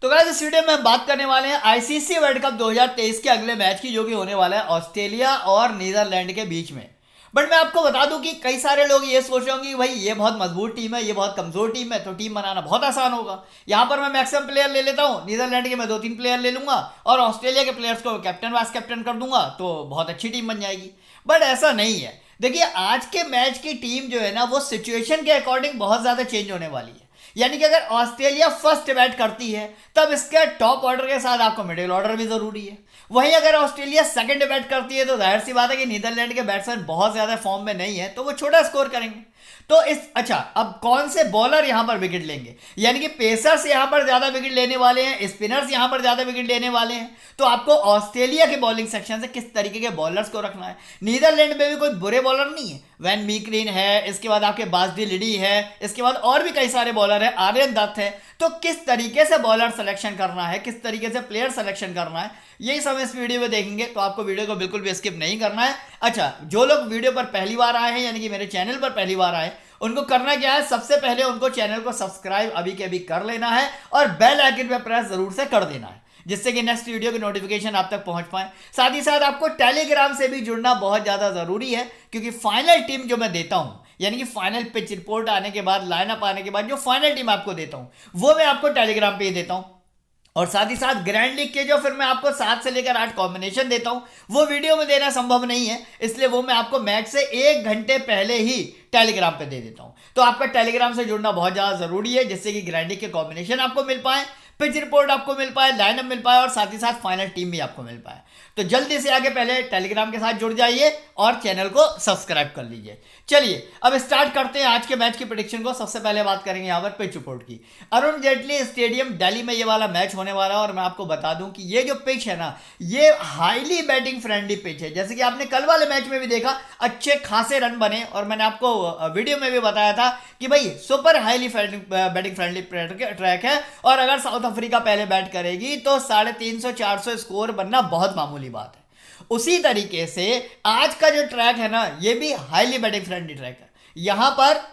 तो गाइस इस वीडियो में हम बात करने वाले हैं आईसीसी वर्ल्ड कप 2023 के अगले मैच की, जो कि होने वाला है ऑस्ट्रेलिया और नीदरलैंड के बीच में। बट मैं आपको बता दूं कि कई सारे लोग ये सोच रहे होंगे कि भाई ये बहुत मजबूत टीम है, ये बहुत कमजोर टीम है, तो टीम बनाना बहुत आसान होगा। यहाँ पर मैं मैक्सिमम प्लेयर ले लेता हूँ, नीदरलैंड के मैं 2-3 प्लेयर ले लूंगा और ऑस्ट्रेलिया के प्लेयर्स को कैप्टन वाइस कैप्टन कर दूंगा, तो बहुत अच्छी टीम बन जाएगी। बट ऐसा नहीं है। देखिए आज के मैच की टीम जो है ना, वो सिचुएशन के अकॉर्डिंग बहुत ज्यादा चेंज होने वाली है। यानी कि अगर ऑस्ट्रेलिया फर्स्ट बैट करती है तब इसके टॉप ऑर्डर के साथ आपको मिडिल ऑर्डर भी जरूरी है। वहीं अगर ऑस्ट्रेलिया सेकंड बैट करती है तो जाहिर सी बात है कि नीदरलैंड के बैट्समैन बहुत ज्यादा फॉर्म में नहीं है, तो वो छोटा स्कोर करेंगे। तो अच्छा, अब कौन से बॉलर यहां पर विकेट लेंगे? यानी कि पेसर्स यहां पर ज्यादा विकेट लेने वाले हैं, स्पिनर्स यहां पर ज्यादा विकेट लेने वाले हैं। तो आपको ऑस्ट्रेलिया के बॉलिंग सेक्शन से किस तरीके के बॉलर्स को रखना है। नीदरलैंड में भी कोई बुरे बॉलर नहीं है, वैन मीकरीन है, इसके बाद आपके बासडी लिडी है, इसके बाद और भी कई सारे बॉलर है, आर्यन दत्त है। तो किस तरीके से बॉलर सिलेक्शन करना है, किस तरीके से प्लेयर सिलेक्शन करना है, यही सब इस वीडियो में देखेंगे। तो आपको वीडियो को बिल्कुल भी स्किप नहीं करना है। अच्छा, जो लोग वीडियो पर पहली बार आए हैं, यानी कि मेरे चैनल पर पहली बार आए, उनको करना क्या है, सबसे पहले उनको चैनल को सब्सक्राइब अभी के अभी कर लेना है और बेल आइकन पे प्रेस जरूर से कर देना है, जिससे कि नेक्स्ट वीडियो की नोटिफिकेशन आप तक पहुंच पाए। साथ ही साथ आपको टेलीग्राम से भी जुड़ना बहुत ज्यादा जरूरी है, क्योंकि फाइनल टीम जो मैं देता हूं, यानी कि फाइनल पिच रिपोर्ट आने के बाद, लाइनअप आने के बाद जो फाइनल टीम आपको देता हूं, वो मैं आपको टेलीग्राम पे ही देता हूं। और साथ ही साथ ग्रैंड लीग के जो फिर मैं आपको 7 से लेकर 8 कॉम्बिनेशन देता हूं, वो वीडियो में देना संभव नहीं है, इसलिए वो मैं आपको मैच से 1 घंटे पहले ही टेलीग्राम पे दे देता हूं। तो आपका टेलीग्राम से जुड़ना बहुत ज्यादा जरूरी है, जिससे कि ग्रैंड लीग के कॉम्बिनेशन आपको मिल पाए, पिच रिपोर्ट आपको मिल पाए, लाइनअप मिल पाए और साथ ही साथ फाइनल टीम भी आपको मिल पाए। तो जल्दी से आगे पहले टेलीग्राम के साथ जुड़ जाइए और चैनल को सब्सक्राइब कर लीजिए। चलिए अब स्टार्ट करते हैं आज के मैच की प्रेडिक्शन को। सबसे पहले बात करेंगे यहाँ पर पिच रिपोर्ट की। अरुण जेटली स्टेडियम दिल्ली में ये वाला मैच होने वाला है और मैं आपको बता दूं कि ये जो पिच है ना, ये हाईली बैटिंग फ्रेंडली पिच है। जैसे कि आपने कल वाले मैच में भी देखा, अच्छे खासे रन बने और मैंने आपको वीडियो में भी बताया था कि भाई super highly batting friendly track है और अगर साउथ अफ्रीका पहले बैट करेगी तो 350-400 स्कोर बनना बहुत मामूली बात है। उसी तरीके से आज का जो ट्रैक है ना, ये भी हाईली बैटिंग फ्रेंडली ट्रैक है। यहां पर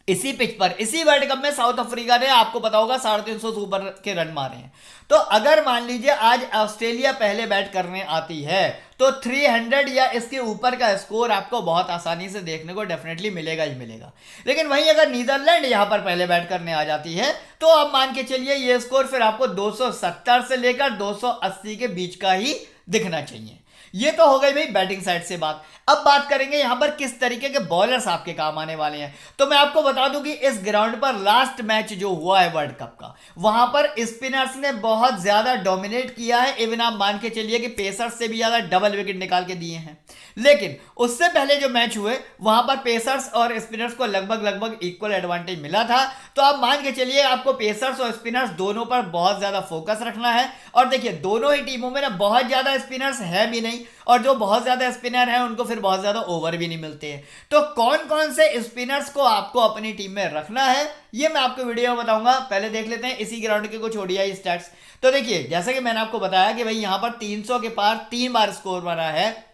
इसी पिच पर, इसी वर्ल्ड कप में साउथ अफ्रीका ने आपको पता होगा 350 से ऊपर के रन मारे हैं। तो अगर मान लीजिए आज ऑस्ट्रेलिया पहले बैट करने आती है तो 300 या इसके ऊपर का स्कोर आपको बहुत आसानी से देखने को डेफिनेटली मिलेगा ही मिलेगा। लेकिन वहीं अगर नीदरलैंड यहां पर पहले बैट करने आ जाती है तो अब मान के चलिए ये स्कोर फिर आपको 270 से लेकर 280 के बीच का ही दिखना चाहिए। ये तो हो गई भाई बैटिंग साइड से बात। अब बात करेंगे यहां पर किस तरीके के बॉलर्स आपके काम आने वाले हैं। तो मैं आपको बता दूं कि इस ग्राउंड पर लास्ट मैच जो हुआ है वर्ल्ड कप का, वहां पर स्पिनर्स ने बहुत ज्यादा डोमिनेट किया है। इवन आप मान के चलिए कि पेसर्स से भी ज्यादा डबल विकेट निकाल के दिए हैं। लेकिन उससे पहले जो मैच हुए वहां पर पेसर्स और स्पिनर्स को लगभग इक्वल एडवांटेज मिला था। तो आप मान के चलिए आपको पेसर्स और स्पिनर्स दोनों पर बहुत ज्यादा फोकस रखना है। और देखिए दोनों ही टीमों में ना बहुत ज्यादा स्पिनर्स है भी नहीं, और जो बहुत ज्यादा स्पिनर हैं उनको फिर बहुत ज्यादा ओवर भी नहीं मिलते हैं। तो कौन कौन से स्पिनर्स को आपको अपनी टीम में रखना है, ये मैं आपको वीडियो में बताऊंगा। पहले देख लेते हैं इसी ग्राउंड के कुछ ओडीआई स्टैट्स। तो देखिए जैसा कि मैंने आपको बताया कि भाई यहां पर 300 के पार 3 बार स्कोर बना है,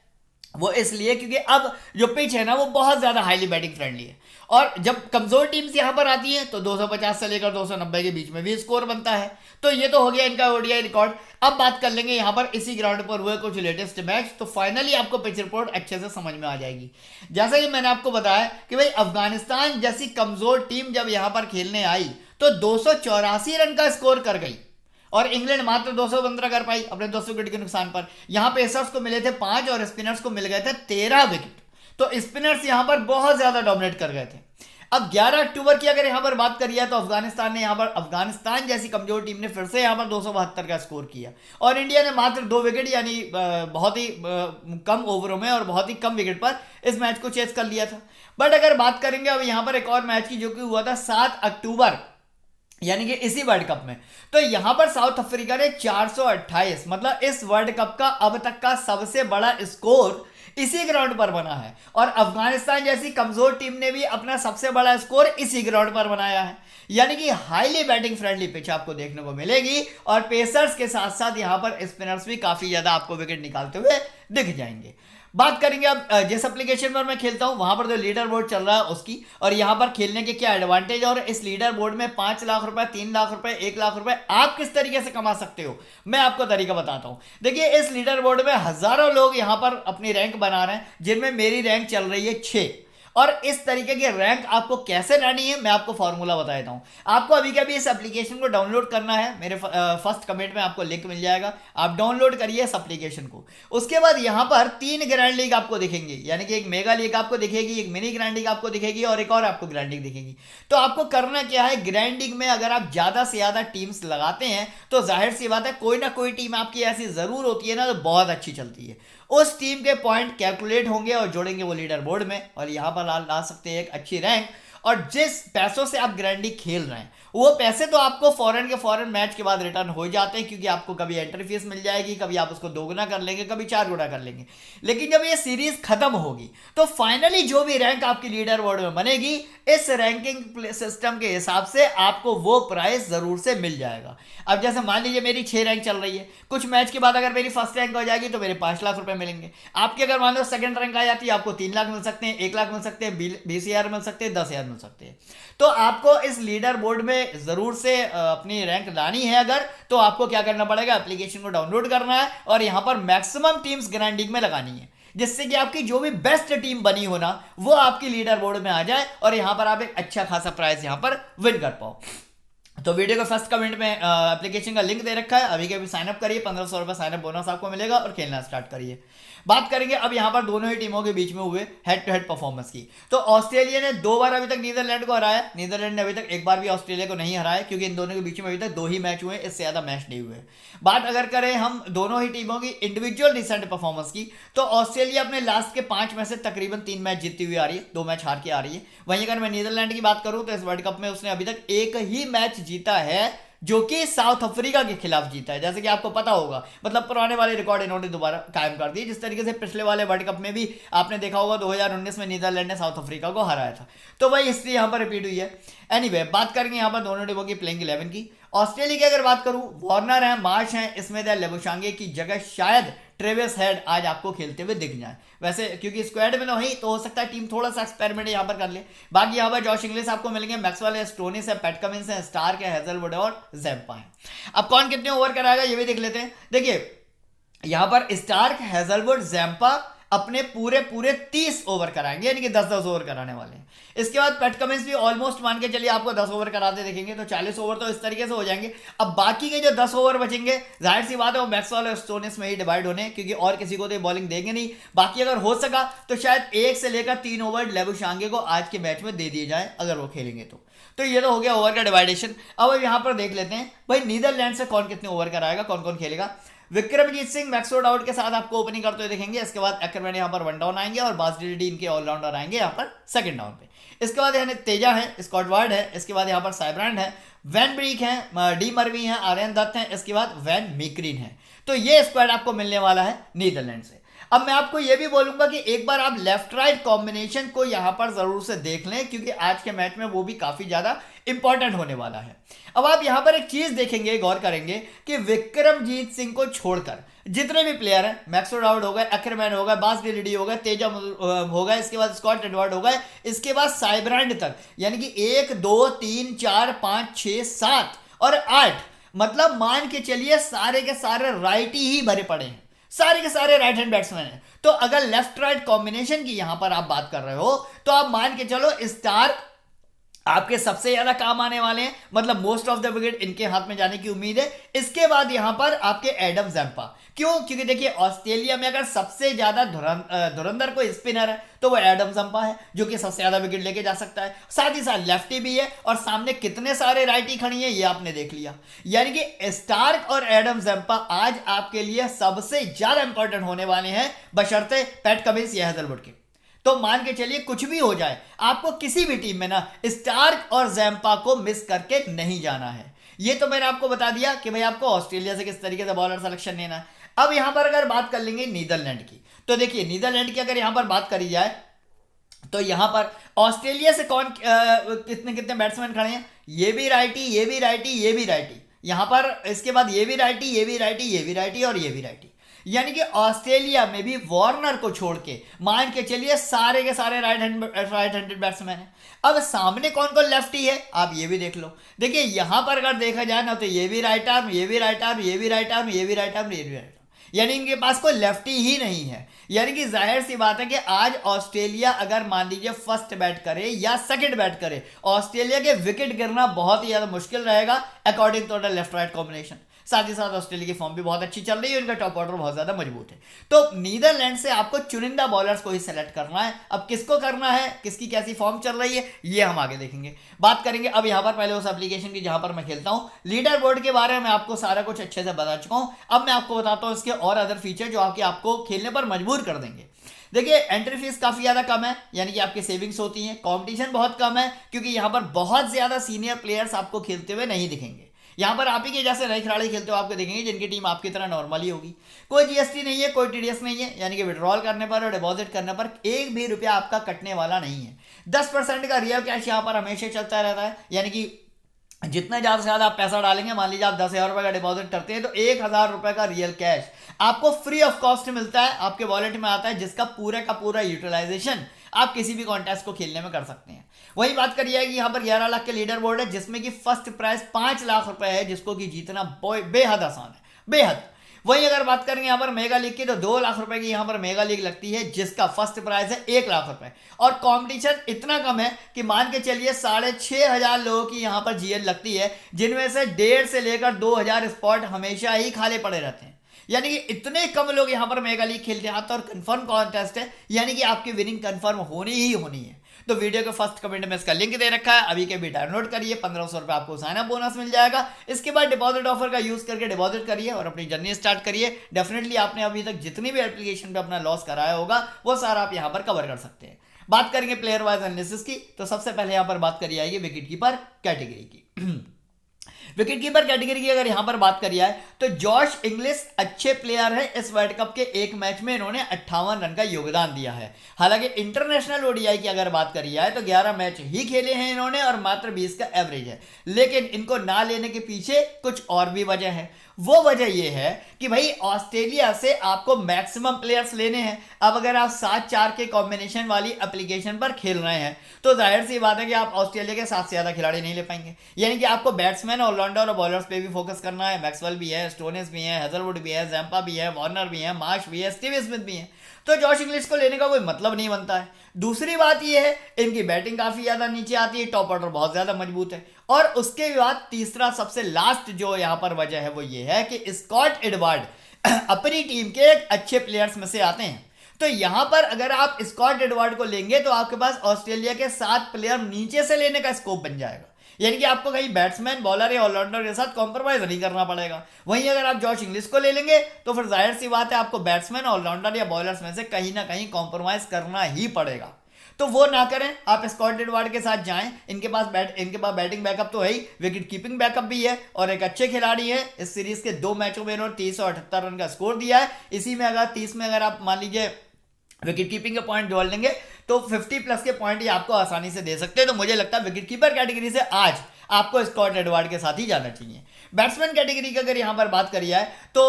वो इसलिए क्योंकि अब जो पिच है ना वो बहुत ज्यादा हाईली बैटिंग फ्रेंडली है। और जब कमजोर टीम्स यहां पर आती हैं तो 250 से लेकर 290 के बीच में भी स्कोर बनता है। तो ये तो हो गया इनका ओडीआई रिकॉर्ड। अब बात कर लेंगे यहां पर इसी ग्राउंड पर हुए कुछ लेटेस्ट मैच, तो फाइनली आपको पिच रिपोर्ट अच्छे से समझ में आ जाएगी। जैसा कि मैंने आपको बताया कि भाई अफगानिस्तान जैसी कमजोर टीम जब यहां पर खेलने आई तो 284 रन का स्कोर कर गई और इंग्लैंड मात्र 215 कर पाई अपने 200 विकेट के नुकसान पर। यहां पेसर्स को मिले थे 5 और स्पिनर्स को मिल गए थे 13 विकेट। तो स्पिनर्स यहां पर बहुत ज्यादा डोमिनेट कर गए थे। अब 11 अक्टूबर की अगर यहां पर बात करिए तो अफगानिस्तान ने यहां पर, अफगानिस्तान जैसी कमजोर टीम ने फिर से यहां पर 272 का स्कोर किया और इंडिया ने मात्र 2 विकेट यानी बहुत ही कम ओवरों में और बहुत ही कम विकेट पर इस मैच को चेस कर लिया था। बट अगर बात करेंगे अब यहां पर एक और मैच की, जो कि हुआ था 7 अक्टूबर यानी कि इसी वर्ल्ड कप में, तो यहां पर साउथ अफ्रीका ने 428, मतलब इस वर्ल्ड कप का अब तक का सबसे बड़ा स्कोर इसी ग्राउंड पर बना है। और अफगानिस्तान जैसी कमजोर टीम ने भी अपना सबसे बड़ा स्कोर इसी ग्राउंड पर बनाया है। यानी कि हाईली बैटिंग फ्रेंडली पिच आपको देखने को मिलेगी और पेसर्स के साथ साथ यहां पर स्पिनर्स भी काफी ज्यादा आपको विकेट निकालते हुए दिख जाएंगे। बात करेंगे अब जिस एप्लीकेशन पर मैं खेलता हूं वहां पर जो लीडर बोर्ड चल रहा है उसकी, और यहां पर खेलने के क्या एडवांटेज, और इस लीडर बोर्ड में 5 लाख रुपए, 3 लाख रुपए, 1 लाख रुपए आप किस तरीके से कमा सकते हो, मैं आपको तरीका बताता हूं। देखिए, इस लीडर बोर्ड में हजारों लोग यहां पर अपनी रैंक बना रहे हैं, जिनमें मेरी रैंक चल रही है 6। और इस तरीके की रैंक आपको कैसे लानी है मैं आपको फॉर्मूला बता देता हूं। आपको अभी के अभी इस एप्लीकेशन को डाउनलोड करना है, मेरे फर्स्ट कमेंट में आपको लिंक मिल जाएगा, आप डाउनलोड करिए इस एप्लीकेशन को। उसके बाद यहां पर 3 ग्रैंड लीग आपको दिखेंगी, यानी कि एक मेगा लीग आपको दिखेगी, एक मिनी ग्रैंड लीग आपको दिखेगी और एक और आपको ग्रैंड लीग दिखेगी। तो आपको करना क्या है, ग्रैंड लीग में अगर आप ज्यादा से ज्यादा टीम्स लगाते हैं तो जाहिर सी बात है कोई ना कोई टीम आपकी ऐसी जरूर होती है ना, तो बहुत अच्छी चलती है। उस टीम के पॉइंट कैलकुलेट होंगे और जोड़ेंगे वो लीडर बोर्ड में, और यहां पर ला सकते हैं एक अच्छी रैंक। और जिस पैसों से आप ग्रैंड लीग खेल रहे हैं वो पैसे तो आपको फॉरेन के फॉरेन मैच के बाद रिटर्न हो जाते हैं, क्योंकि आपको कभी एंट्री फीस मिल जाएगी, कभी आप उसको दोगुना कर लेंगे, कभी 4 गुना कर लेंगे। लेकिन जब ये सीरीज खत्म होगी तो फाइनली जो भी रैंक आपकी लीडर बोर्ड में बनेगी, इस रैंकिंग सिस्टम के हिसाब से आपको वो प्राइस जरूर से मिल जाएगा। अब जैसे मान लीजिए मेरी 6 रैंक चल रही है, कुछ मैच के बाद अगर मेरी फर्स्ट रैंक हो जाएगी तो मेरे 5 लाख रुपए मिलेंगे। आपकी अगर मान लो सेकंड रैंक आ जाती है, आपको 3 लाख मिल सकते हैं, 1 लाख मिल सकते हैं, 20,000 मिल सकते हैं, 10,000 मिल सकते हैं। तो आपको इस लीडर बोर्ड में जरूर से अपनी रैंक लानी है अगर, तो आपको क्या करना पड़ेगा, एप्लीकेशन को डाउनलोड करना है और यहां पर मैक्सिमम टीम्स ग्रैंड लीग में लगानी है, जिससे कि आपकी जो भी बेस्ट टीम बनी हो ना वो आपकी लीडर बोर्ड में आ जाए और यहां पर आप एक अच्छा खासा प्राइस यहां पर विन कर पाओ। तो वीडियो के फर्स्ट कमेंट में एप्लीकेशन का लिंक दे रखा है, अभी के अभी साइनअप करिए, 1500 रुपये साइनअप बोनस आपको मिलेगा और खेलना स्टार्ट करिए। बात करेंगे अब यहाँ पर दोनों ही टीमों के बीच में हुए हेड टू हेड परफॉर्मेंस की। तो ऑस्ट्रेलिया ने 2 बार अभी तक नीदरलैंड को हराया, नीदरलैंड ने अभी तक एक बार भी ऑस्ट्रेलिया को नहीं हराया, क्योंकि इन दोनों के बीच में अभी तक 2 ही मैच हुए, इससे ज्यादा मैच नहीं हुए। बात अगर करें हम दोनों ही टीमों की इंडिविजुअल रिसेंट परफॉर्मेंस की, तो ऑस्ट्रेलिया अपने लास्ट के 5 में से तकरीबन 3 मैच जीतती हुई आ रही है, 2 मैच हार के आ रही है। वहीं अगर मैं नीदरलैंड की बात करूं तो इस वर्ल्ड कप में उसने अभी तक एक ही मैच जीता है, जो कि साउथ अफ्रीका के खिलाफ जीता है। जैसे कि आपको पता होगा, मतलब पुराने वाले रिकॉर्ड इन्होंने दोबारा कायम कर दिए, जिस तरीके से पिछले वाले वर्ल्ड कप में भी आपने देखा होगा 2019 में नीदरलैंड ने साउथ अफ्रीका को हराया था। तो वही हिस्ट्री यहाँ पर रिपीट हुई है। एनीवे, बात करेंगे यहाँ पर दोनों टीमों की प्लेइंग 11 की। ऑस्ट्रेलिया की अगर बात करूं, वार्नर है, मार्श है, स्मिथ है, लेबुशांगे की जगह शायद ट्रेविस हेड आज आपको खेलते हुए दिख जाए। वैसे क्योंकि स्क्वाड में नहीं तो हो सकता है टीम थोड़ा सा एक्सपेरिमेंट यहाँ पर कर ले। बाकी यहाँ पर जॉश इंग्लिश आपको मिलेंगे, मैक्सवेल है, स्टोनिस है, पैट कमिंस है, स्टार्क है, हेजलवुड है और ज़ैम्पा है। अब कौन कितने ओवर कराएगा ये भी देख लेते हैं। देखिए, यहाँ पर स्टार्क, हेजलवुड, ज़ैम्पा अपने पूरे पूरे 30 ओवर कराएंगे, यानी कि 10-10 ओवर कराने वाले हैं। इसके बाद पैट कमिंस भी ऑलमोस्ट मान के चलिए आपको 10 ओवर कराते देखेंगे, तो 40 ओवर तो इस तरीके से हो जाएंगे। अब बाकी के जो 10 ओवर बचेंगे, जाहिर सी बात है वो मैक्सवेल और स्टोनिस में ही डिवाइड होने, क्योंकि और किसी को तो बॉलिंग देंगे नहीं। बाकी अगर हो सका तो शायद 1 से लेकर 3 ओवर लेबुशांगे को आज के मैच में दे दिए जाए अगर वो खेलेंगे तो ये तो हो गया ओवर का डिवाइडेशन। अब यहाँ पर देख लेते हैं भाई नीदरलैंड से कौन कितने ओवर कराएगा, कौन कौन खेलेगा। विक्रमजीत सिंह मैक्सवर्ड आउट के साथ आपको ओपनिंग करते हुए देखेंगे। इसके बाद एक्करमैन यहाँ पर 1 डाउन आएंगे और बासडीडी इनके ऑलराउंडर आएंगे यहाँ पर 2nd डाउन पे। इसके बाद यहाँ तेजा है, स्कॉट वार्ड है, इसके बाद यहाँ पर साइब्रांड है, वैन ब्रीक है, डी मर्वी है, आर्यन दत्त है, इसके बाद वैन मीक्रीन है। तो ये स्क्वाड आपको मिलने वाला है नीदरलैंड से। अब मैं आपको यह भी बोलूंगा कि एक बार आप लेफ्ट राइट कॉम्बिनेशन को यहां पर जरूर से देख लें, क्योंकि आज के मैच में वो भी काफी ज्यादा इंपॉर्टेंट होने वाला है। अब आप यहां पर एक चीज देखेंगे, गौर करेंगे कि विक्रमजीत सिंह को छोड़कर जितने भी प्लेयर हैं, मैक्सवर्ड आउट हो गए, एक्करमैन हो गए, बासडीडी हो गए, तेजा हो गए, इसके बाद स्कॉट एडवर्ड हो गए, इसके बाद साइब्रांड तक, यानी कि 1 2 3 4 5 6 7 और 8, मतलब मान के चलिए सारे के सारे राइटी ही भरे पड़े हैं, सारे के सारे राइट हैंड बैट्समैन हैं। तो अगर लेफ्ट राइट कॉम्बिनेशन की यहां पर आप बात कर रहे हो तो आप मान के चलो स्टार्क आपके सबसे ज्यादा काम आने वाले हैं, मतलब मोस्ट ऑफ द विकेट इनके हाथ में जाने की उम्मीद है। इसके बाद यहां पर आपके एडम ज़ैम्पा, क्यों, क्योंकि देखिए ऑस्ट्रेलिया में अगर सबसे ज्यादा धुरंधर कोई स्पिनर है तो वो एडम ज़ैम्पा है, जो कि सबसे ज्यादा विकेट लेके जा सकता है। साथ ही साथ लेफ्टी भी है और सामने कितने सारे राइटी खड़ी है ये आपने देख लिया। यानी कि स्टार्क और एडम ज़ैम्पा आज आपके लिए सबसे ज्यादा इंपॉर्टेंट होने वाले हैं, बशर्ते पैट कमिंस या हेजलवुड के। तो मान के चलिए कुछ भी हो जाए, आपको किसी भी टीम में ना स्टार्क और ज़ैम्पा को मिस करके नहीं जाना है। ये तो मैंने आपको बता दिया कि भाई आपको ऑस्ट्रेलिया से किस तरीके से बॉलर सिलेक्शन लेना है। अब यहां पर अगर बात कर लेंगे नीदरलैंड की, तो देखिए नीदरलैंड की अगर यहां पर बात करी जाए तो यहां पर ऑस्ट्रेलिया से कौन कितने कितने बैट्समैन खड़े हैं, ये भी राइटी, ये भी राइटी, ये भी राइटी, यहां पर इसके बाद ये भी राइटी, ये भी राइटी, ये भी राइटी और ये भी राइटी। यानी कि ऑस्ट्रेलिया में भी वार्नर को छोड़ के मान के चलिए सारे के सारे राइट हैंडेड बैट्समैन है। अब सामने कौन कौन लेफ्टी है आप ये भी देख लो। देखिए यहां पर अगर देखा जाए ना तो ये भी राइट आर्म, ये भी राइट आर्म, ये भी राइट आर्म, ये भी राइट आर्म, ये भी राइट आर्म, यानी इनके पास कोई लेफ्टी ही नहीं है। यानी कि जाहिर सी बात है कि आज ऑस्ट्रेलिया अगर मान लीजिए फर्स्ट बैट करे या सेकंड बैट करे, ऑस्ट्रेलिया के विकेट गिरना बहुत ही ज्यादा मुश्किल रहेगा according to the left right combination. साथ ही साथ ऑस्ट्रेलिया की फॉर्म भी बहुत अच्छी चल रही है, उनका टॉप ऑर्डर बहुत ज्यादा मजबूत है। तो नीदरलैंड से आपको चुनिंदा बॉलर्स को ही सेलेक्ट करना है। अब किसको करना है, किसकी कैसी फॉर्म चल रही है, ये हम आगे देखेंगे, बात करेंगे। अब यहां पर पहले उस एप्लीकेशन की जहां पर मैं खेलता हूं, लीडर बोर्ड के बारे में आपको सारा कुछ अच्छे से बता चुका हूं। अब मैं आपको बताता हूं इसके और अदर फीचर जो आपको खेलने पर मजबूर कर देंगे। देखिए एंट्री फीस काफी ज्यादा कम है, यानी कि आपकी सेविंग्स होती हैं। कंपटीशन बहुत कम है क्योंकि यहां पर बहुत ज्यादा सीनियर प्लेयर्स आपको खेलते हुए नहीं दिखेंगे। यहां पर आप ही के जैसे नए खिलाड़ी खेलते हो आपको देखेंगे जिनकी टीम आपकी तरह नॉर्मली होगी। कोई जीएसटी नहीं है, कोई टीडीएस नहीं है, यानी कि विड्रॉल करने पर और डिपॉजिट करने पर एक भी रुपया आपका कटने वाला नहीं है। 10% का रियल कैश यहां पर हमेशा चलता रहता है, यानी कि जितना ज्यादा से ज्यादा आप पैसा डालेंगे, मान लीजिए आप 10,000 रुपए का डिपॉजिट करते हैं तो 1,000 रुपए का रियल कैश आपको फ्री ऑफ कॉस्ट मिलता है, आपके वॉलेट में आता है, जिसका पूरा का पूरा यूटिलाइजेशन आप किसी भी कॉन्टेस्ट को खेलने में कर सकते हैं। वही बात करिए कि यहाँ पर 11 लाख के लीडर बोर्ड है, जिसमें कि फर्स्ट प्राइस 5 लाख रुपए है, जिसको कि जीतना बेहद आसान है, बेहद। वही अगर बात करेंगे यहाँ पर मेगा लीग की तो 2 लाख रुपए की यहाँ पर मेगा लीग लगती है, जिसका फर्स्ट प्राइस है 1 लाख रुपए। और कंपटीशन इतना कम है कि मान के चलिए 6,500 लोगों की यहाँ पर जीएल लगती है, जिनमें से 1,500 से लेकर 2,000 स्पॉट हमेशा ही खाली पड़े रहते हैं। यानी कि इतने कम लोग यहाँ पर मेगा लीग खेलते हैं और कंफर्म कॉन्टेस्ट है, यानी कि आपकी विनिंग कंफर्म होनी ही होनी है। तो वीडियो के फर्स्ट कमेंट में इसका लिंक दे रखा है, अभी के भी डाउनलोड करिए, 1,500 रुपये आपको साइन अप बोनस मिल जाएगा। इसके बाद डिपॉजिट ऑफर का यूज करके डिपॉजिट करिए और अपनी जर्नी स्टार्ट करिए। डेफिनेटली आपने अभी तक जितनी भी एप्लीकेशन पे अपना लॉस कराया होगा वो सारा आप यहाँ पर कवर कर सकते हैं। बात करेंगे प्लेयर वाइज एनालिसिस की, तो सबसे पहले यहाँ पर बात करी जाएगी विकेट कीपर कैटेगरी की। विकेट कीपर कैटेगरी की अगर यहां पर बात करी जाए तो जॉश इंग्लिश अच्छे प्लेयर है। इस वर्ल्ड कप के एक मैच में इन्होंने 58 रन का योगदान दिया है। हालांकि इंटरनेशनल ओडीआई की अगर बात करी जाए तो 11 मैच ही खेले हैं इन्होंने और मात्र 20 का एवरेज है। लेकिन इनको ना लेने के पीछे कुछ और भी वजह है। वो वजह ये है कि भाई ऑस्ट्रेलिया से आपको मैक्सिमम प्लेयर्स लेने हैं। अब अगर आप 7-4 के कॉम्बिनेशन वाली एप्लीकेशन पर खेल रहे हैं तो जाहिर सी बात है कि आप ऑस्ट्रेलिया के 7 से ज्यादा खिलाड़ी नहीं ले पाएंगे। यानी कि आपको बैट्समैन, ऑलराउंडर और बॉलर्स पे भी फोकस करना है। मैक्सवेल भी है, स्टोनिस भी है, हेजलवुड भी है, जैम्पा भी है, वार्नर भी है, मार्श भी है, स्टीव स्मिथ भी है। तो जॉश इंग्लिश को लेने का कोई मतलब नहीं बनता है। दूसरी बात यह है इनकी बैटिंग काफी ज्यादा नीचे आती है, टॉप ऑर्डर बहुत ज्यादा मजबूत है। और उसके बाद तीसरा सबसे लास्ट जो यहां पर वजह है वो ये है कि स्कॉट एडवर्ड अपनी टीम के एक अच्छे प्लेयर्स में से आते हैं। तो यहां पर अगर आप स्कॉट एडवर्ड को लेंगे तो आपके पास ऑस्ट्रेलिया के 7 प्लेयर नीचे से लेने का स्कोप बन जाएगा। यानी कि आपको कहीं बैट्समैन, बॉलर या ऑलराउंडर के साथ कॉम्प्रोमाइज नहीं करना पड़ेगा। वहीं अगर आप जॉश इंग्लिश को ले लेंगे तो फिर जाहिर सी बात है आपको बैट्समैन, ऑलराउंडर या बॉलर्स में से कहीं ना कहीं कॉम्प्रोमाइज करना ही पड़ेगा। तो वो ना करें, आप स्कॉट एडवर्ड के साथ जाएं। इनके पास बैटिंग बैकअप तो है ही, विकेट कीपिंग बैकअप भी है और एक अच्छे खिलाड़ी है। इस सीरीज के 2 मैचों में इन्होंने 378 रन का स्कोर दिया है। इसी में अगर 30 में अगर आप मान लीजिए विकेट कीपिंग के पॉइंट जोड़ लेंगे तो 50+ के पॉइंट ही आपको आसानी से दे सकते हैं। तो मुझे लगता है विकेट कीपर कैटेगरी से आज आपको स्कॉट एडवर्ड के साथ ही जाना चाहिए। बैट्समैन कैटेगरी की अगर यहां पर बात करी जाए तो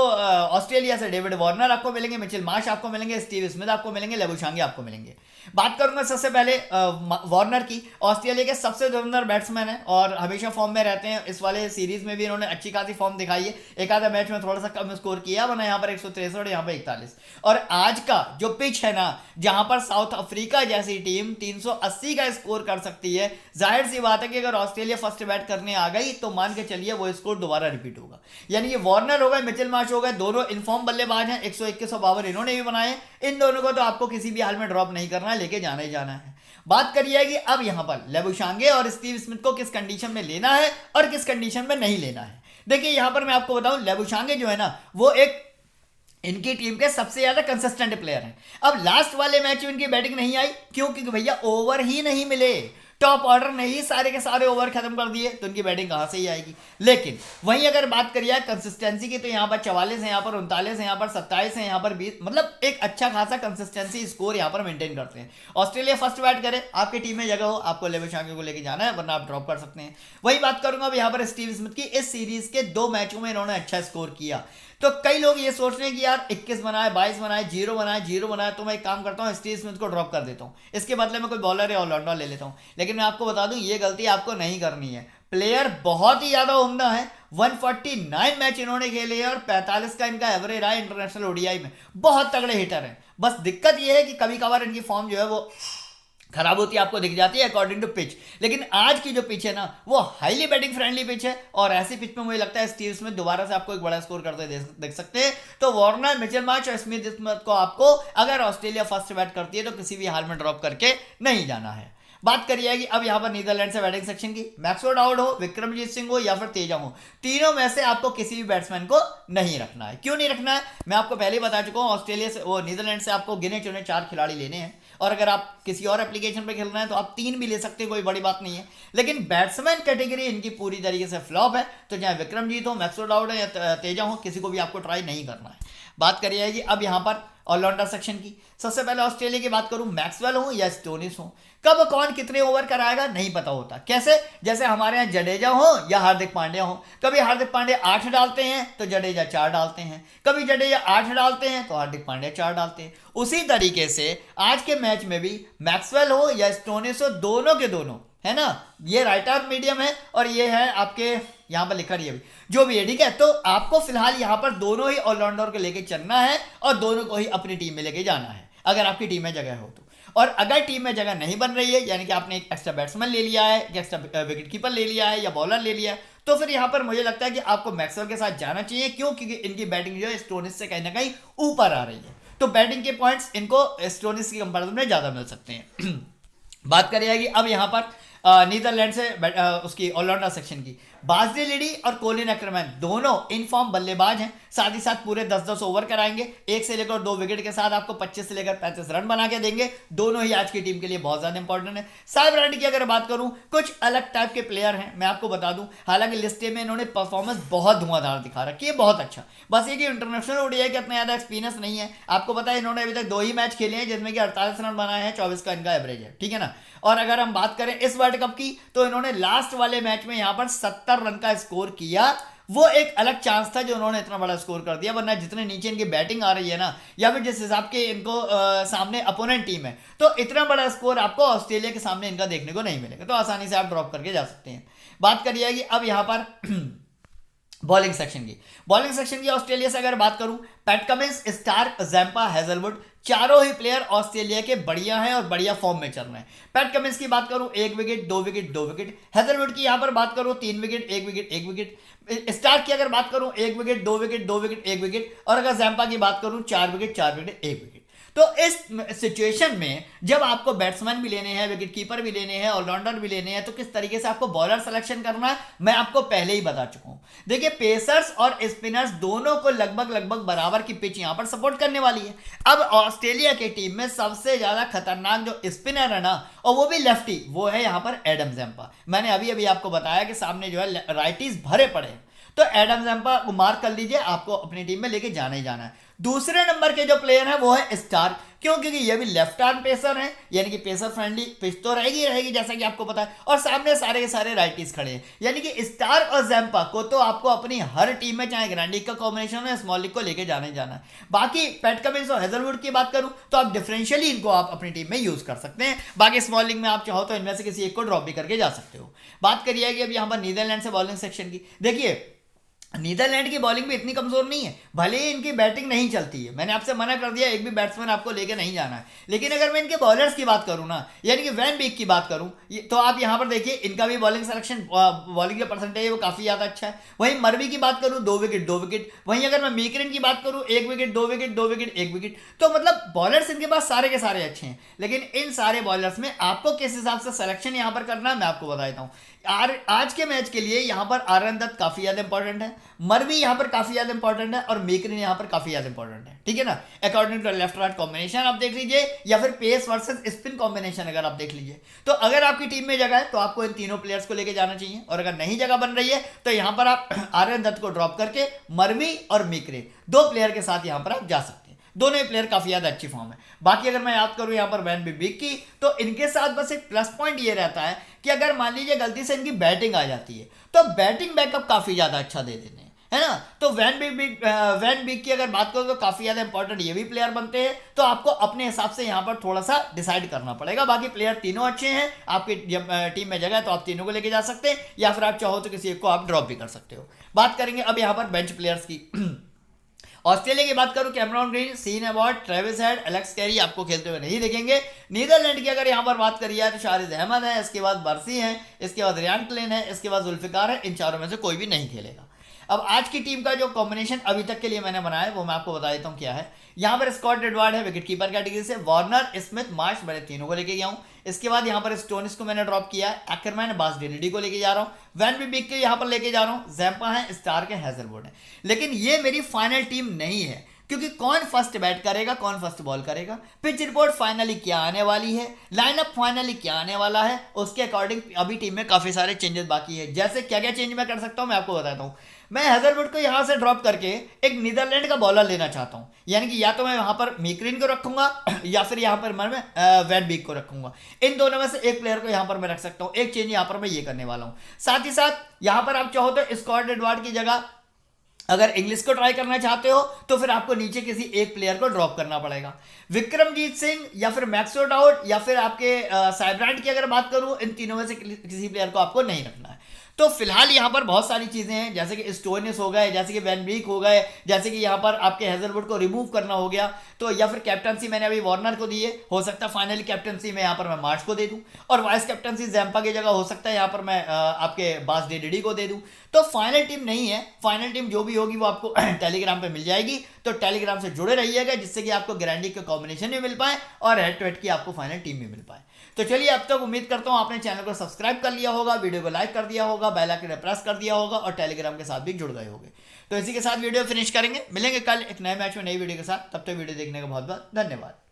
ऑस्ट्रेलिया से डेविड वार्नर आपको मिलेंगे, मिचेल मार्श आपको मिलेंगे, स्टीव स्मिथ आपको मिलेंगे, लेबुशांगे आपको मिलेंगे। बात करूंगा सबसे पहले वार्नर की। ऑस्ट्रेलिया के सबसे धुरंधर बैट्समैन है और हमेशा फॉर्म में रहते हैं। इस वाले सीरीज में भी इन्होंने अच्छी खासी फॉर्म दिखाई है। एक आधा मैच में थोड़ा सा कम स्कोर किया, वरना यहाँ पर 163, यहाँ पर 41। और आज का जो पिच है ना, जहां पर साउथ अफ्रीका जैसी टीम 380 का स्कोर कर सकती है, जाहिर सी बात है कि अगर ऑस्ट्रेलिया फर्स्ट बैट करने आ गई तो मान के चलिए वो स्कोर दोबारा रिपीट होगा। यानी कि वार्नर हो गए, मिचेल मार्श हो गए, दोनों इनफॉर्म बल्लेबाज हैं, 121 ओवर इन्होंने भी बनाए। इन दोनों को तो आपको किसी भी हाल में ड्रॉप नहीं करना है, लेके जाना ही जाना है। बात करिए कि अब यहां पर लेबुशांगे और स्टीव स्मिथ को किस कंडीशन में लेना है और किस कंडीशन में नहीं लेना है। देखिए यहां पर मैं आपको बताऊं, लेबुशांगे जो है ना वो एक इनकी टीम के सबसे ज्यादा कंसिस्टेंट प्लेयर हैं। अब लास्ट वाले मैच में इनकी बैटिंग नहीं आई, क्यों? क्योंकि भैया ओवर ही नहीं मिले। टॉप ऑर्डर ने ही सारे के सारे ओवर खत्म कर दिए, तो उनकी बैटिंग कहां से ही आएगी। लेकिन वहीं अगर बात करिए कंसिस्टेंसी की, तो यहाँ पर 44 है, यहाँ पर 39 है, यहाँ पर 27 है, यहाँ पर 20, मतलब एक अच्छा खासा कंसिस्टेंसी स्कोर यहाँ पर मेंटेन करते हैं। ऑस्ट्रेलिया फर्स्ट बैट करे, आपकी टीम में जगह हो, आपको लेवेशांके को लेके जाना है, वरना आप ड्रॉप कर सकते हैं। वही बात करूंगा अब यहाँ पर स्टीव स्मिथ की। इस सीरीज के 2 मैचों में इन्होंने अच्छा स्कोर किया, तो कई लोग ये सोच रहे हैं कि यार 21 बनाए, 22 बनाए, 0 बनाए, 0 बनाए, तो मैं एक काम करता हूँ, स्टीव स्मिथ को ड्रॉप कर देता हूँ, इसके बदले में कोई बॉलर या ऑलराउंडर ले लेता हूँ। लेकिन मैं आपको बता दूं, ये गलती आपको नहीं करनी है। प्लेयर बहुत ही ज्यादा उम्दा है, 149 मैच इन्होंने खेले हैं और 45 का इनका एवरेज रहा है इंटरनेशनल ओडीआई में। बहुत तगड़े हिटर हैं, बस दिक्कत ये है कि कभी कभार इनकी फॉर्म जो है वो खराब होती है, आपको दिख जाती है अकॉर्डिंग टू पिच। लेकिन आज की जो पिच है ना, वो हाईली बैटिंग फ्रेंडली पिच है, और ऐसी पिच में मुझे लगता है स्टीव स्मिथ दोबारा से आपको एक बड़ा स्कोर करते देख सकते हैं। तो वार्नर, मिचेल मार्श और स्मिथ को आपको अगर ऑस्ट्रेलिया फर्स्ट बैट करती है तो किसी भी हाल में ड्रॉप करके नहीं जाना है। बात करिए कि अब यहां पर नीदरलैंड से बैटिंग सेक्शन की, मैक्सवेल आउट हो, विक्रमजीत सिंह हो या फिर तेजा हो, तीनों में से आपको किसी भी बैट्समैन को नहीं रखना है। क्यों नहीं रखना है, मैं आपको पहले ही बता चुका हूं। ऑस्ट्रेलिया से वो नीदरलैंड से आपको गिने चुने 4 खिलाड़ी लेने हैं, और अगर आप किसी और एप्लीकेशन पे खेल रहे हैं तो आप 3 भी ले सकते हैं, कोई बड़ी बात नहीं है। लेकिन बैट्समैन कैटेगरी इनकी पूरी तरीके से फ्लॉप है, तो चाहे विक्रमजीत हो, मैक्सवेल आउट हो या तेजा हो, किसी को भी आपको ट्राई नहीं करना है। बात करिए कि अब यहाँ पर ऑलराउंडर सेक्शन की, सबसे पहले ऑस्ट्रेलिया की बात करूं, मैक्सवेल हो या स्टोनिस हो, कब कौन कितने ओवर कराएगा नहीं पता होता। कैसे, जैसे हमारे यहाँ जडेजा हो या हार्दिक पांड्या हो, कभी हार्दिक पांड्या 8 डालते हैं तो जडेजा 4 डालते हैं, कभी जडेजा 8 डालते हैं तो हार्दिक पांड्या 4 डालते हैं। उसी तरीके से आज के मैच में भी मैक्सवेल हो या स्टोनिस हो, दोनों के दोनों है ना, ये राइट आर्म मीडियम है और ये है आपके यहां पर लिखा रही है जो भी है, ठीक है। तो आपको फिलहाल यहां पर दोनों ही ऑलराउंडर को लेके चलना है और दोनों को ही अपनी टीम में लेके जाना है, अगर आपकी टीम में जगह हो तो। और अगर टीम में जगह नहीं बन रही है, यानी कि आपने एक एक्स्ट्रा बैट्समैन ले लिया है, एक एक्स्ट्रा विकेट कीपर ले लिया है या बॉलर ले लिया है, तो फिर यहां पर मुझे लगता है कि आपको मैक्सवेल के साथ जाना चाहिए। क्यों, क्योंकि इनकी बैटिंग जो है स्टोनिस से कहीं ना कहीं ऊपर आ रही है, तो बैटिंग के पॉइंट्स इनको स्टोनिस की कंपेरिजन में ज्यादा मिल सकते हैं। बात करिए अब यहां पर नीदरलैंड से उसकी ऑलराउंडर सेक्शन की, बाजरी लिडी और कोलिन एक्करमैन दोनों इन फॉर्म बल्लेबाज हैं, साथ ही साथ पूरे 10-10 ओवर कराएंगे, 1 से लेकर 2 विकेट के साथ आपको 25 से लेकर 35 रन बना के देंगे। दोनों ही आज की टीम के लिए बहुत ज्यादा इंपॉर्टेंट है। साइब ब्रांड की अगर बात करूं, कुछ अलग टाइप के प्लेयर हैं, मैं आपको बता दूं, हालांकि लिस्टे में इन्होंने परफॉर्मेंस बहुत धुआंधार दिखा रखी है, बहुत अच्छा। बस ये कि इंटरनेशनल ओडीआई का इतना ज्यादा एक्सपीरियंस नहीं है। आपको पता है इन्होंने अभी तक 2 ही मैच खेले हैं जिसमें कि 48 रन बनाए हैं, 24 का इनका एवरेज है, ठीक है ना। और अगर हम बात करें इस वर्ल्ड कप की, तो इन्होंने लास्ट वाले मैच में यहां पर 70 रन का स्कोर किया। वो एक अलग चांस था जो उन्होंने इतना बड़ा स्कोर कर दिया, वरना जितने नीचे इनकी बैटिंग आ रही है ना, या फिर जिस हिसाब के इनको सामने अपोनेंट टीम है, तो इतना बड़ा स्कोर आपको ऑस्ट्रेलिया के सामने इनका देखने को नहीं मिलेगा, तो आसानी से आप ड्रॉप करके जा सकते हैं। बात करिए कि अब यहां पर बॉलिंग सेक्शन की ऑस्ट्रेलिया से अगर बात करूं, Pat Cummins, Starc, Zampa, Hazlewood, चारों ही प्लेयर ऑस्ट्रेलिया के बढ़िया हैं और बढ़िया फॉर्म में चल रहे हैं। पैट कमिंस की बात करूं, 1 विकेट, 2 विकेट, 2 विकेट। हेजलवुड की यहां पर बात करूं, 3 विकेट, 1 विकेट, 1 विकेट। स्टार्क की अगर बात करूं, 1 विकेट, 2 विकेट, 2 विकेट, 1 विकेट। और अगर जैम्पा की बात करूं, 4 विकेट, 4 विकेट, 1 विकेट। तो इस सिचुएशन में जब आपको बैट्समैन भी लेने हैं, विकेट कीपर भी लेने हैं, ऑलराउंडर भी लेने हैं, तो किस तरीके से आपको बॉलर सिलेक्शन करना है मैं आपको पहले ही बता चुका हूं। देखिए, पेसर्स और स्पिनर्स दोनों को लगभग बराबर की पिच यहां पर सपोर्ट करने वाली है। अब ऑस्ट्रेलिया की टीम में सबसे ज्यादा खतरनाक जो स्पिनर है ना, और वो भी लेफ्टी, वो है यहां पर एडम जैम्पा। मैंने अभी आपको बताया कि सामने जो है राइटीज भरे पड़े हैं, तो एडम जैम्पा को मार्क कर लीजिए, आपको अपनी टीम में लेके जाना ही जाना है। दूसरे नंबर के जो प्लेयर है वो है स्टार्क। क्यों, क्योंकि ये भी लेफ्ट आर्म पेसर हैं, यानी कि पेसर फ्रेंडली पिच तो रहेगी जैसा कि आपको पता है, और सामने सारे के सारे राइटीज खड़े हैं, यानी कि स्टार्क और जैम्पा को तो आपको अपनी हर टीम में, चाहे ग्रैंड लीग का कॉम्बिनेशन है, स्मॉल लीग को लेके जाना ही जाना है। बाकी पैट कमिंस और हेजलवुड की बात करूं तो आप डिफरेंशियली इनको आप अपनी टीम में यूज कर सकते हैं। बाकी स्मॉल लीग में आप चाहो तो इनमें से किसी एक को ड्रॉप भी करके जा सकते हो। बात करिए कि अब यहाँ पर नीदरलैंड से बॉलिंग सेक्शन की, देखिए नीदरलैंड की बॉलिंग भी इतनी कमजोर नहीं है, भले ही इनकी बैटिंग नहीं चलती है, मैंने आपसे मना कर दिया एक भी बैट्समैन आपको लेके नहीं जाना है। लेकिन अगर मैं इनके बॉलर्स की बात करूं ना, यानी कि वैन बीक की बात करूं, तो आप यहां पर देखिए इनका भी बॉलिंग सिलेक्शन, बॉलिंग का परसेंटेज है वो काफी ज्यादा अच्छा है। वहीं मरवी की बात करूं, 2 विकेट, 2 विकेट। वहीं अगर मैं मीकरिन की बात करूं, 1 विकेट, 2 विकेट, 2 विकेट, 1 विकेट। तो मतलब बॉलर्स इनके पास सारे के सारे अच्छे हैं, लेकिन इन सारे बॉलर्स में आपको किस हिसाब से सिलेक्शन यहां पर करना है मैं आपको बता देता हूं। आज के मैच के लिए यहाँ पर आर्यन दत्त काफी ज्यादा इंपॉर्टेंट है, मरवी यहाँ पर काफी ज्यादा इंपॉर्टेंट है, और मेकरिन यहाँ पर काफी ज्यादा इंपॉर्टेंट है, ठीक है ना। According to left right combination आप देख लीजिए, या फिर पेस वर्सेस स्पिन कॉम्बिनेशन अगर आप देख लीजिए, तो अगर आपकी टीम में जगह है तो आपको इन तीनों प्लेयर्स को लेके जाना चाहिए, और अगर नहीं जगह बन रही है तो यहाँ पर आप आर्यन दत्त को ड्रॉप करके मरवी और मेकरिन दो प्लेयर के साथ यहाँ पर आप जा सकते हैं। दोनों ही प्लेयर काफी ज्यादा अच्छी फॉर्म है। बाकी अगर मैं याद करूं यहाँ पर वैन बिग की, तो इनके साथ बस एक प्लस पॉइंट ये रहता है कि अगर मान लीजिए गलती से इनकी बैटिंग आ जाती है तो बैटिंग बैकअप काफी ज्यादा अच्छा दे देते हैं, है ना। तो वैन बिग की अगर बात करो तो काफी ज्यादा इंपॉर्टेंट ये भी प्लेयर बनते हैं, तो आपको अपने हिसाब से यहाँ पर थोड़ा सा डिसाइड करना पड़ेगा। बाकी प्लेयर तीनों अच्छे हैं, आपकी टीम में जगह है तो आप तीनों को लेके जा सकते हैं, या फिर आप चाहो तो किसी एक को आप ड्रॉप भी कर सकते हो। बात करेंगे अब यहाँ पर बेंच प्लेयर्स की। ऑस्ट्रेलिया की बात करूं, Cameron Green, Sean Abbott, Travis Head, Alex Carey आपको खेलते हुए नहीं देखेंगे। नीदरलैंड की अगर यहां पर बात करी जाए तो शारिद अहमद है, इसके बाद बर्सी है, इसके बाद रियान क्लिन है, इसके बाद जुल्फिकार है। इन चारों में से कोई भी नहीं खेलेगा। अब आज की टीम का जो कॉम्बिनेशन अभी तक के लिए मैंने बनाया है वो मैं आपको बता देता हूँ क्या है। यहाँ पर स्कॉट एडवर्ड है विकेट कीपर कैटेगरी से, वार्नर, स्मिथ, मार्श, मैंने तीनों को लेके गया हूँ। इसके बाद यहाँ पर स्टोनिस को मैंने ड्रॉप किया है, एक्करमैन, बास डेलिडी को लेके जा रहा हूँ, वैन बिग के यहाँ पर लेके जा रहा हूँ, जैम्पा है, स्टार्क है, हैजलवुड है। लेकिन ये मेरी फाइनल टीम नहीं है, क्योंकि कौन फर्स्ट बैट करेगा, कौन फर्स्ट बॉल करेगा, पिच रिपोर्ट फाइनली क्या आने वाली है, लाइनअप फाइनली क्या आने वाला है, उसके अकॉर्डिंग अभी टीम में काफी सारे चेंजेस बाकी है। जैसे क्या क्या चेंज मैं कर सकता हूं मैं आपको बताता हूं। मैं हैजलवुड को यहां से ड्रॉप करके एक नीदरलैंड का बॉलर लेना चाहता हूं, यानी कि या तो मैं यहां पर मेकरिन को रखूंगा या फिर यहां पर मैं वैन बिग को रखूंगा। इन दोनों में से एक प्लेयर को यहां पर मैं रख सकता हूं। एक चेंज यहां पर मैं ये करने वाला हूं। साथ ही साथ यहां पर आप चाहो तो स्कॉट एडवर्ड की जगह अगर इंग्लिश को ट्राई करना चाहते हो तो फिर आपको नीचे किसी एक प्लेयर को ड्रॉप करना पड़ेगा। विक्रमजीत सिंह या फिर मैक्सो डाउट या फिर आपके साइब्रांड की अगर बात करूं, इन तीनों में से किसी प्लेयर को आपको नहीं रखना है। तो फिलहाल यहाँ पर बहुत सारी चीजें हैं, जैसे कि स्टोनिस हो गए, जैसे कि वैन बीक हो गए, जैसे कि यहाँ पर आपके हैजलवुड को रिमूव करना हो गया, तो या फिर कैप्टनसी मैंने अभी वार्नर को दी है, हो सकता है फाइनली कैप्टनसी में यहाँ पर मैं मार्च को दे दूं, और वाइस कैप्टनसी जैम्पा की जगह हो सकता है यहाँ पर मैं आपके बास डेडी को दे दूं। तो फाइनल टीम नहीं है, फाइनल टीम जो भी होगी वो आपको टेलीग्राम पे मिल जाएगी, तो टेलीग्राम से जुड़े रहिएगा, जिससे कि आपको गारंटी के कॉम्बिनेशन भी मिल पाए और हेड टू हेड की आपको फाइनल टीम भी मिल पाए। तो चलिए, अब तक उम्मीद करता हूं आपने चैनल को सब्सक्राइब कर लिया होगा, वीडियो को लाइक कर दिया होगा, बेल आइकन प्रेस कर दिया होगा और टेलीग्राम के साथ भी जुड़ गए होंगे। तो इसी के साथ वीडियो फिनिश करेंगे, मिलेंगे कल एक नए मैच में नई वीडियो के साथ। तब तक वीडियो देखने का बहुत बहुत धन्यवाद।